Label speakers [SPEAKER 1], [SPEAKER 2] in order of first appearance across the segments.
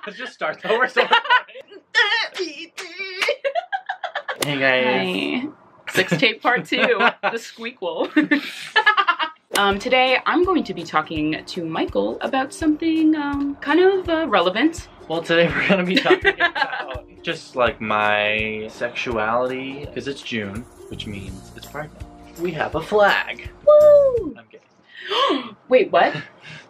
[SPEAKER 1] Let's just start though. We're so Hey guys.
[SPEAKER 2] Hi. Sex tape part 2, the squeakquel. Today I'm going to be talking to Michael about something kind of relevant.
[SPEAKER 1] Well, today we're gonna be talking about just like my sexuality, because it's June, which means it's Pride Month. We have a flag.
[SPEAKER 2] Woo!
[SPEAKER 1] I'm kidding.
[SPEAKER 2] Wait, what?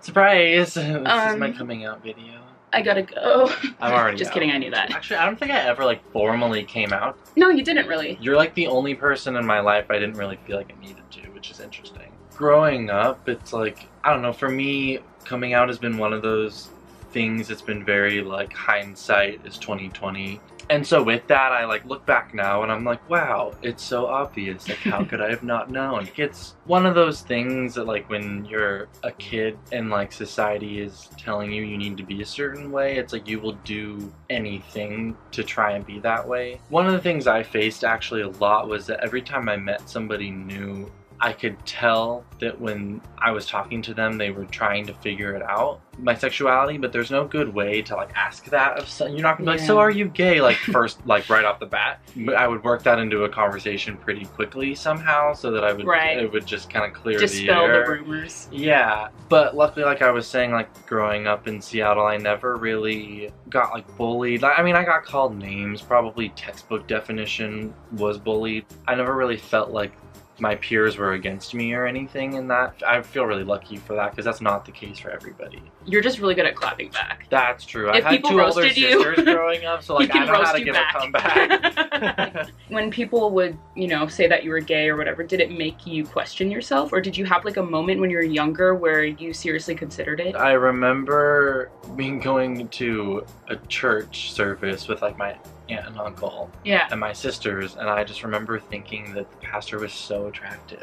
[SPEAKER 1] Surprise! This is my coming out video.
[SPEAKER 2] I gotta go.
[SPEAKER 1] I'm already
[SPEAKER 2] just
[SPEAKER 1] out.
[SPEAKER 2] kidding, I knew that.
[SPEAKER 1] Actually, I don't think I ever like formally came out.
[SPEAKER 2] No, you didn't really.
[SPEAKER 1] You're like the only person in my life I didn't really feel like I needed to, which is interesting. Growing up, it's like, I don't know, for me, coming out has been one of those things that's been very like hindsight is 2020. And so with that, I like look back now and I'm like, wow, it's so obvious. Like, how could I have not known? It's one of those things that like when you're a kid and like society is telling you you need to be a certain way, it's like you will do anything to try and be that way. One of the things I faced actually a lot was that every time I met somebody new, I could tell that when I was talking to them, they were trying to figure it out, my sexuality, but there's no good way to like ask that of someone. You're not gonna be like, so are you gay? Like first, like right off the bat. But I would work that into a conversation pretty quickly somehow so that I would, it would just kind of clear the air.
[SPEAKER 2] Dispel the rumors.
[SPEAKER 1] Yeah, but luckily, like I was saying, like growing up in Seattle, I never really got like bullied. I mean, I got called names, probably textbook definition was bullied. I never really felt like my peers were against me or anything in that. I feel really lucky for that because that's not the case for everybody.
[SPEAKER 2] You're just really good at clapping back.
[SPEAKER 1] That's true.
[SPEAKER 2] If
[SPEAKER 1] I had two older sisters growing up, so like I know how to give a comeback.
[SPEAKER 2] When people would, you know, say that you were gay or whatever, did it make you question yourself, or did you have like a moment when you were younger where you seriously considered it?
[SPEAKER 1] I remember going to a church service with like my aunt and uncle and my sisters, and I just remember thinking that the pastor was so attractive.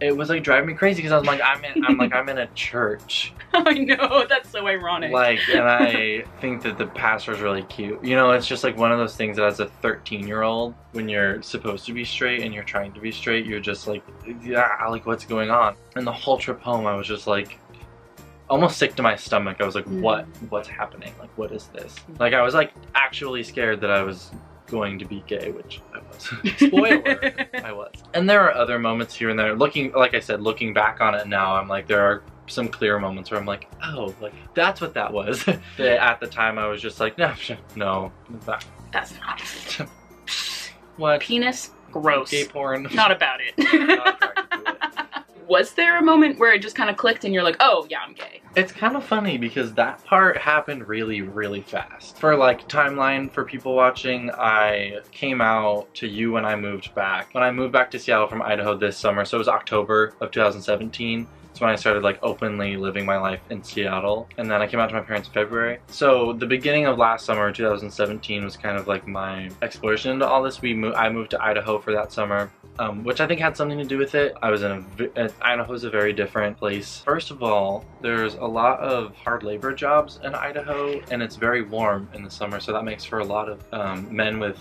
[SPEAKER 1] It was like driving me crazy because I was like, I'm in a church.
[SPEAKER 2] I know, that's so ironic.
[SPEAKER 1] Like, and I think that the pastor's really cute. You know, it's just like one of those things that as a 13-year-old, when you're supposed to be straight and you're trying to be straight, you're just like, yeah, like what's going on? And the whole trip home, I was just like, almost sick to my stomach. I was like, what's happening? Like, what is this? Like, I was like actually scared that I was going to be gay, which I was. Spoiler, I was. And there are other moments here and there. Like I said, looking back on it now, I'm like, there are some clear moments where I'm like, oh, like that's what that was. At the time, I was just like, no,
[SPEAKER 2] that's not.
[SPEAKER 1] What?
[SPEAKER 2] Penis, gross.
[SPEAKER 1] Gay porn.
[SPEAKER 2] Not about it.
[SPEAKER 1] Not attracted to it.
[SPEAKER 2] Was there a moment where it just kind of clicked and you're like, oh yeah, I'm gay?
[SPEAKER 1] It's kind of funny because that part happened really, really fast. For like timeline for people watching, I came out to you when I moved back. When I moved back to Seattle from Idaho this summer, so it was October of 2017. That's when I started like openly living my life in Seattle. And then I came out to my parents in February. So the beginning of last summer, 2017, was kind of like my exploration into all this. I moved to Idaho for that summer. Which I think had something to do with it. I was in Idaho's a very different place. First of all, there's a lot of hard labor jobs in Idaho, and it's very warm in the summer, so that makes for a lot of men with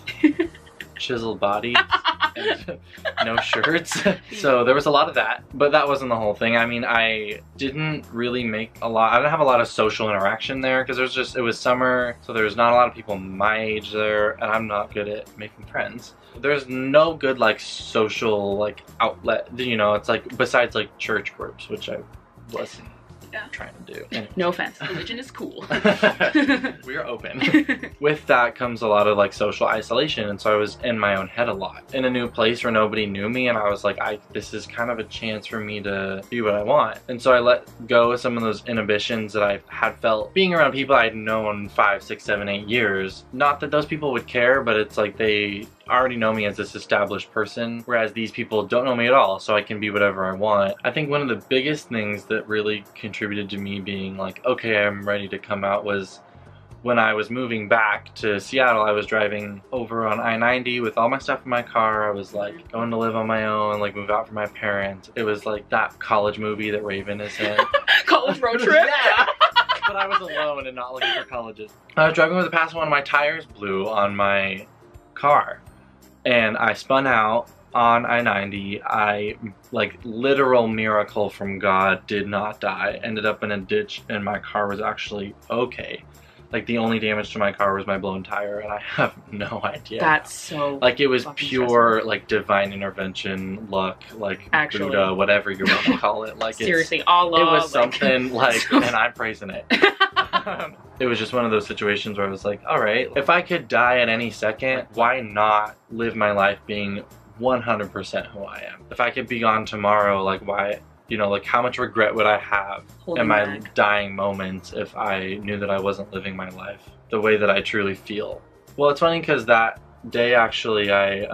[SPEAKER 1] chiseled bodies and no shirts. So there was a lot of that, but that wasn't the whole thing. I mean, I didn't really make a lot, I didn't have a lot of social interaction there because it was summer, so there's not a lot of people my age there, and I'm not good at making friends. There's no good like social like outlet, you know, it's like besides like church groups, which I wasn't trying to do. And
[SPEAKER 2] no offense, religion is cool.
[SPEAKER 1] We're open. With that comes a lot of like social isolation, and so I was in my own head a lot. In a new place where nobody knew me, and I was like, this is kind of a chance for me to be what I want. And so I let go of some of those inhibitions that I had felt being around people I'd known 5, 6, 7, 8 years. Not that those people would care, but it's like they already know me as this established person, whereas these people don't know me at all, so I can be whatever I want. I think one of the biggest things that really contributed to me being like, okay, I'm ready to come out was when I was moving back to Seattle. I was driving over on I-90 with all my stuff in my car. I was like going to live on my own, like move out from my parents. It was like that college movie that Raven is in.
[SPEAKER 2] College road trip?
[SPEAKER 1] Yeah. But I was alone and not looking for colleges. I was driving with the past one of my tires blew on my car. And I spun out on I-90. I, like, literal miracle from God, did not die. Ended up in a ditch and my car was actually okay. Like, the only damage to my car was my blown tire, and I have no idea.
[SPEAKER 2] That's so
[SPEAKER 1] like, it was pure,
[SPEAKER 2] stressful.
[SPEAKER 1] like, divine intervention, luck, like,
[SPEAKER 2] Actually.
[SPEAKER 1] Buddha, whatever you want to call it. Like,
[SPEAKER 2] Seriously, Allah.
[SPEAKER 1] it was something, like,
[SPEAKER 2] so...
[SPEAKER 1] and I'm praising it. It was just one of those situations where I was like, all right, if I could die at any second, why not live my life being 100% who I am? If I could be gone tomorrow, like, why... You know, like, how much regret would I have in my dying moments if I knew that I wasn't living my life the way that I truly feel? Well, it's funny because that day, actually, I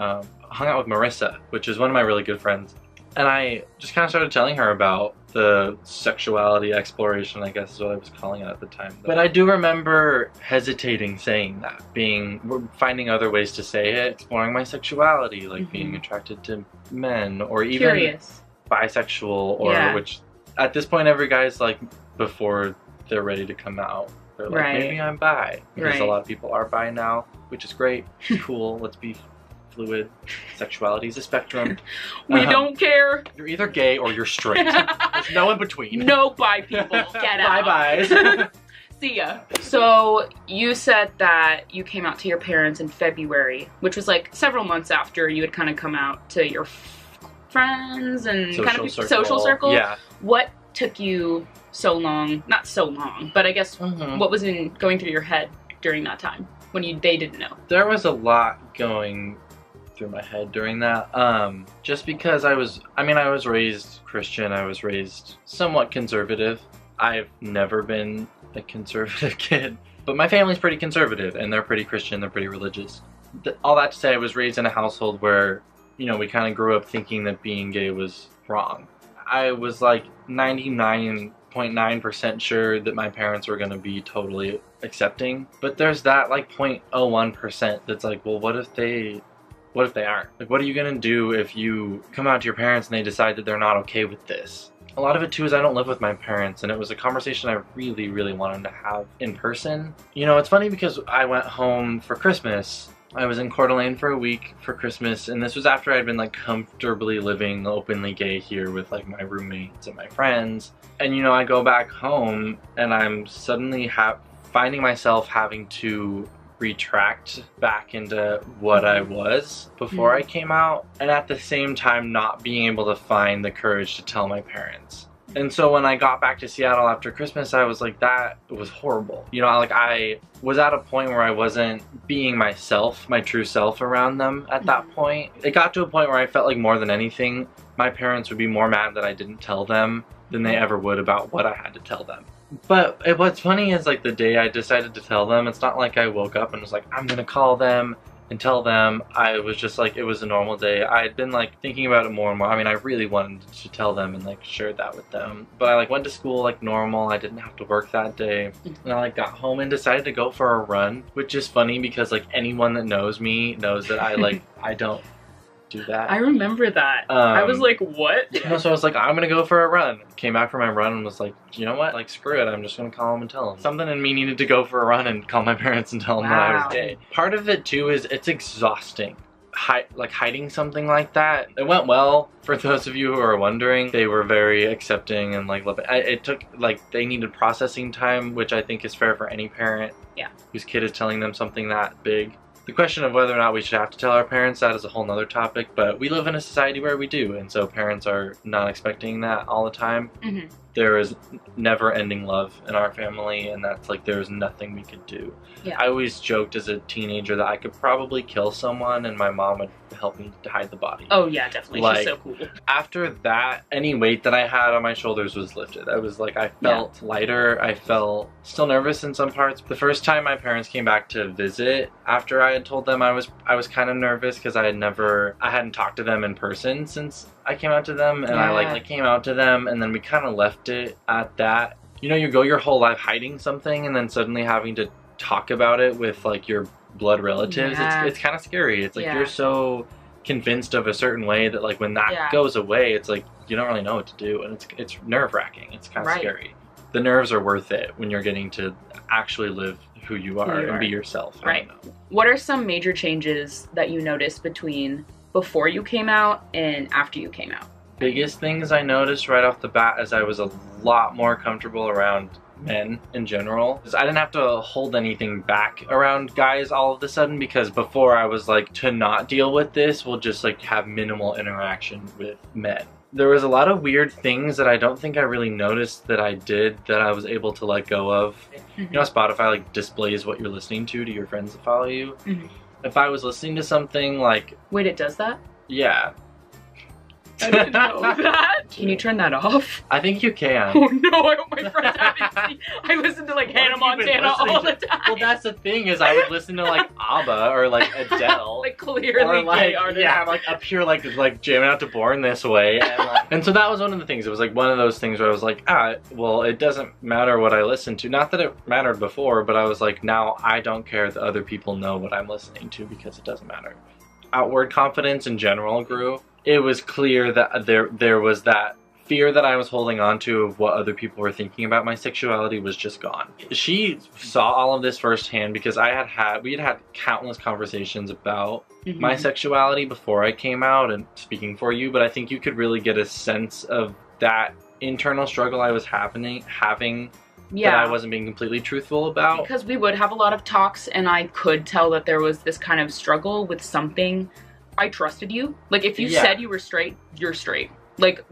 [SPEAKER 1] hung out with Marissa, which is one of my really good friends. And I just kind of started telling her about the sexuality exploration, I guess is what I was calling it at the time. But I do remember hesitating saying that, finding other ways to say it, exploring my sexuality, like being attracted to men, or even...
[SPEAKER 2] Curious.
[SPEAKER 1] Bisexual, or which at this point every guy's like, before they're ready to come out, they're like, maybe I'm bi, because a lot of people are bi now, which is great. Cool, let's be fluid. Sexuality is a spectrum.
[SPEAKER 2] We don't care.
[SPEAKER 1] You're either gay or you're straight. There's no in between.
[SPEAKER 2] No bi people, get out.
[SPEAKER 1] Bye-byes.
[SPEAKER 2] See ya. So you said that you came out to your parents in February, which was like several months after you had kind of come out to your friends and social circle.
[SPEAKER 1] Yeah.
[SPEAKER 2] What took you so long? Not so long, but I guess what was going through your head during that time when they didn't know? There
[SPEAKER 1] was a lot going through my head during that. Just because I was raised Christian. I was raised somewhat conservative. I've never been a conservative kid, but my family's pretty conservative and they're pretty Christian. They're pretty religious. All that to say, I was raised in a household where, you know, we kind of grew up thinking that being gay was wrong. I was like 99.9% sure that my parents were going to be totally accepting. But there's that like 0.01% that's like, well, what if they aren't? Like, what are you going to do if you come out to your parents and they decide that they're not okay with this? A lot of it too is I don't live with my parents, and it was a conversation I really, really wanted to have in person. You know, it's funny because I went home for Christmas. I was in Coeur d'Alene for a week for Christmas, and this was after I'd been like comfortably living openly gay here with like my roommates and my friends. And you know, I go back home and I'm suddenly finding myself having to retract back into what I was before I came out, and at the same time not being able to find the courage to tell my parents. And so when I got back to Seattle after Christmas, I was like, that was horrible. You know, like I was at a point where I wasn't being myself, my true self around them at that point. It got to a point where I felt like more than anything, my parents would be more mad that I didn't tell them than they ever would about what I had to tell them. But what's funny is like the day I decided to tell them, it's not like I woke up and was like, I'm gonna call them and tell them. I was just like, it was a normal day. I had been like thinking about it more and more. I mean, I really wanted to tell them and like share that with them. But I like went to school like normal. I didn't have to work that day. And I like got home and decided to go for a run, which is funny because like anyone that knows me knows that I like, I don't do that.
[SPEAKER 2] I remember that. I was like, what?
[SPEAKER 1] So I was like, I'm gonna go for a run. Came back from my run and was like, you know what? Like, screw it. I'm just gonna call them and tell them. Something in me needed to go for a run and call my parents and tell them that I was gay. Part of it too is it's exhausting. Like hiding something like that. It went well for those of you who are wondering. They were very accepting and like loving. It took like they needed processing time, which I think is fair for any parent.
[SPEAKER 2] Yeah.
[SPEAKER 1] Whose kid is telling them something that big. The question of whether or not we should have to tell our parents, that is a whole nother topic, but we live in a society where we do, and so parents are not expecting that all the time. There is never-ending love in our family, and that's like there's nothing we could do. Yeah. I always joked as a teenager that I could probably kill someone and my mom would help me to hide the body.
[SPEAKER 2] Oh yeah, definitely. Like, she's so cool.
[SPEAKER 1] After that, any weight that I had on my shoulders was lifted. I was like, I felt lighter. I felt still nervous in some parts. The first time my parents came back to visit, after I had told them I was kind of nervous because I hadn't talked to them in person since I came out to them, and I like came out to them, and then we kind of left it at that. You know, you go your whole life hiding something, and then suddenly having to talk about it with like your blood relatives. It's kind of scary. It's like you're so convinced of a certain way that like when that goes away, it's like you don't really know what to do, and it's nerve-wracking. It's kind of scary. The nerves are worth it when you're getting to actually live who you are and be yourself.
[SPEAKER 2] Right. What are some major changes that you noticed between before you came out and after you came out?
[SPEAKER 1] Biggest things I noticed right off the bat is I was a lot more comfortable around men in general. I didn't have to hold anything back around guys all of a sudden, because before I was like, to not deal with this, we'll just like have minimal interaction with men. There was a lot of weird things that I don't think I really noticed that I did that I was able to let go of. You know, Spotify like displays what you're listening to your friends that follow you. If I was listening to something like...
[SPEAKER 2] Wait, it does that?
[SPEAKER 1] Yeah.
[SPEAKER 2] I didn't know that. Can you turn that off?
[SPEAKER 1] I think you can.
[SPEAKER 2] Oh no, I hope my friends haven't seen. I listen to like Hannah Montana all the time.
[SPEAKER 1] Well, that's the thing, is I would listen to like ABBA or like Adele.
[SPEAKER 2] Like clearly
[SPEAKER 1] or like,
[SPEAKER 2] gay artists.
[SPEAKER 1] yeah, like up here like jamming out to Born This Way. And, like, and so that was one of the things. It was like one of those things where I was like, well, it doesn't matter what I listen to. Not that it mattered before, but I was like, now I don't care that other people know what I'm listening to, because it doesn't matter. Outward confidence in general grew. It was clear that there was that fear that I was holding on to of what other people were thinking about my sexuality was just gone. She saw all of this firsthand, because we had had countless conversations about my sexuality before I came out and speaking for you, but I think you could really get a sense of that internal struggle I was having that I wasn't being completely truthful about. Because
[SPEAKER 2] we would have a lot of talks, and I could tell that there was this kind of struggle with something. I trusted you. Like, if you said you were straight, you're straight. Like,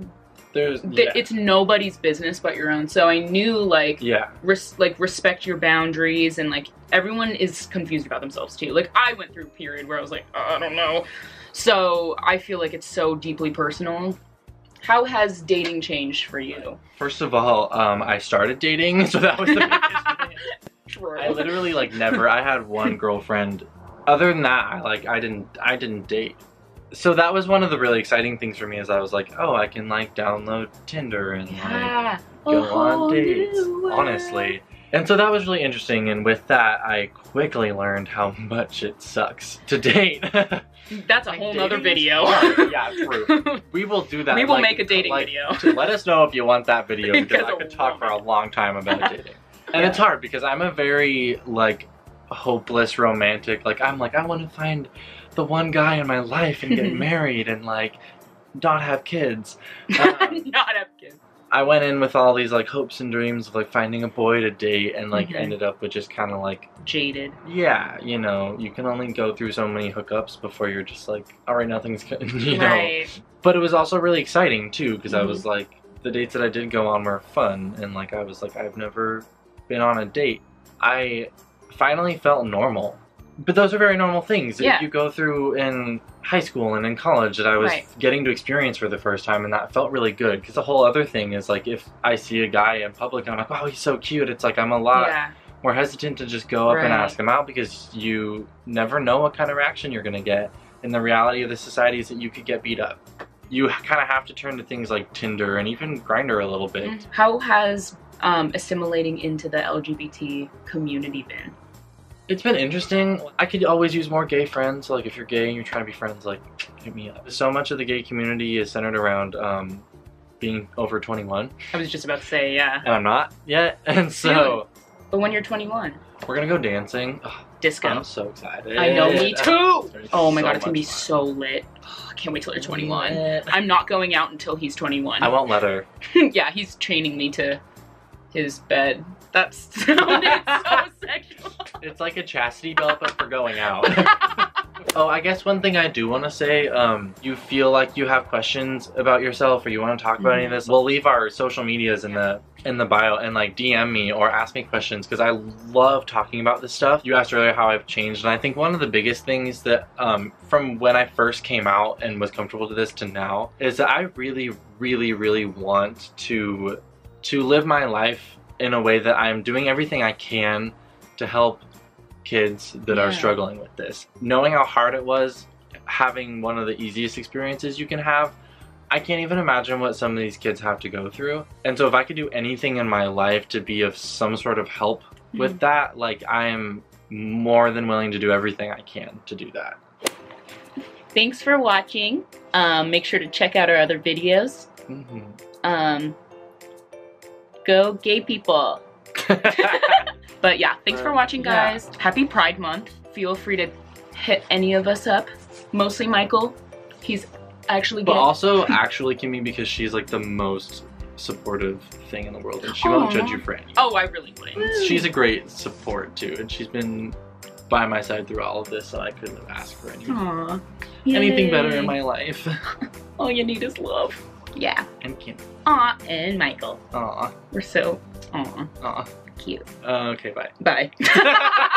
[SPEAKER 2] it's nobody's business but your own. So I knew, like, respect your boundaries, and like, everyone is confused about themselves too. Like, I went through a period where I was like, I don't know. So I feel like it's so deeply personal. How has dating changed for you? First of all,
[SPEAKER 1] I started dating, so that was the biggest thing.
[SPEAKER 2] True.
[SPEAKER 1] I literally like never. I had one girlfriend. Other than that, I didn't date. So that was one of the really exciting things for me, is I was like, oh, I can like download Tinder and like go on dates, honestly. And so that was really interesting, and with that, I quickly learned how much it sucks to date.
[SPEAKER 2] That's a whole nother video.
[SPEAKER 1] Yeah, true. We will do that.
[SPEAKER 2] We will make a dating video.
[SPEAKER 1] Let us know if you want that video, because I could talk for a long time about dating. And it's hard, because I'm a very, like, hopeless romantic. Like, I want to find the one guy in my life and get married and, like, not have kids.
[SPEAKER 2] Not have kids.
[SPEAKER 1] I went in with all these like hopes and dreams of like finding a boy to date, and like ended up with just kind of like
[SPEAKER 2] jaded.
[SPEAKER 1] Yeah, you know, you can only go through so many hookups before you're just like, all right, nothing's you know. But it was also really exciting too, because I was like, the dates that I did go on were fun, and like I was like, I've never been on a date. I finally felt normal. But those are very normal things that you go through in high school and in college that I was getting to experience for the first time, and that felt really good. Because the whole other thing is, like, if I see a guy in public and I'm like, wow, he's so cute, it's like I'm a lot more hesitant to just go up and ask him out, because you never know what kind of reaction you're going to get. And the reality of the society is that you could get beat up. You kind of have to turn to things like Tinder and even Grindr a little bit.
[SPEAKER 2] How has assimilating into the LGBT community been?
[SPEAKER 1] It's been interesting. I could always use more gay friends. Like, if you're gay and you're trying to be friends, like, hit me up. So much of the gay community is centered around being over 21.
[SPEAKER 2] I was just about to say, yeah.
[SPEAKER 1] And I'm not yet. And so...
[SPEAKER 2] But when you're 21?
[SPEAKER 1] We're gonna go dancing.
[SPEAKER 2] Disco.
[SPEAKER 1] I'm so excited.
[SPEAKER 2] I know, me too! Oh my god, it's gonna be so lit. I can't wait till you're 21. I'm not going out until he's 21.
[SPEAKER 1] I won't let her.
[SPEAKER 2] Yeah, he's chaining me to his bed. That sounded so sexual.
[SPEAKER 1] It's like a chastity belt, but for going out. Oh, I guess one thing I do want to say, you feel like you have questions about yourself or you want to talk about any of this, we'll leave our social medias in the bio, and like DM me or ask me questions, because I love talking about this stuff. You asked earlier how I've changed, and I think one of the biggest things that from when I first came out and was comfortable to this to now is that I really, really, really want to live my life in a way that I'm doing everything I can to help kids that are struggling with this. Knowing how hard it was, having one of the easiest experiences you can have, I can't even imagine what some of these kids have to go through. And so if I could do anything in my life to be of some sort of help with that, like, I am more than willing to do everything I can to do that.
[SPEAKER 2] Thanks for watching. Make sure to check out our other videos. Go gay people. But yeah, thanks for watching, guys. Happy Pride Month. Feel free to hit any of us up. Mostly Michael. He's actually gay.
[SPEAKER 1] But also actually Kimmy, because she's like the most supportive thing in the world, and she won't judge you for anything.
[SPEAKER 2] Oh, I really wouldn't.
[SPEAKER 1] She's a great support too, and she's been by my side through all of this, and I couldn't have asked for anything better in my life.
[SPEAKER 2] All you need is love. Yeah.
[SPEAKER 1] And Kim.
[SPEAKER 2] Aw, and Michael.
[SPEAKER 1] Aw.
[SPEAKER 2] We're so, aw.
[SPEAKER 1] Aw.
[SPEAKER 2] Cute.
[SPEAKER 1] Okay, bye.
[SPEAKER 2] Bye.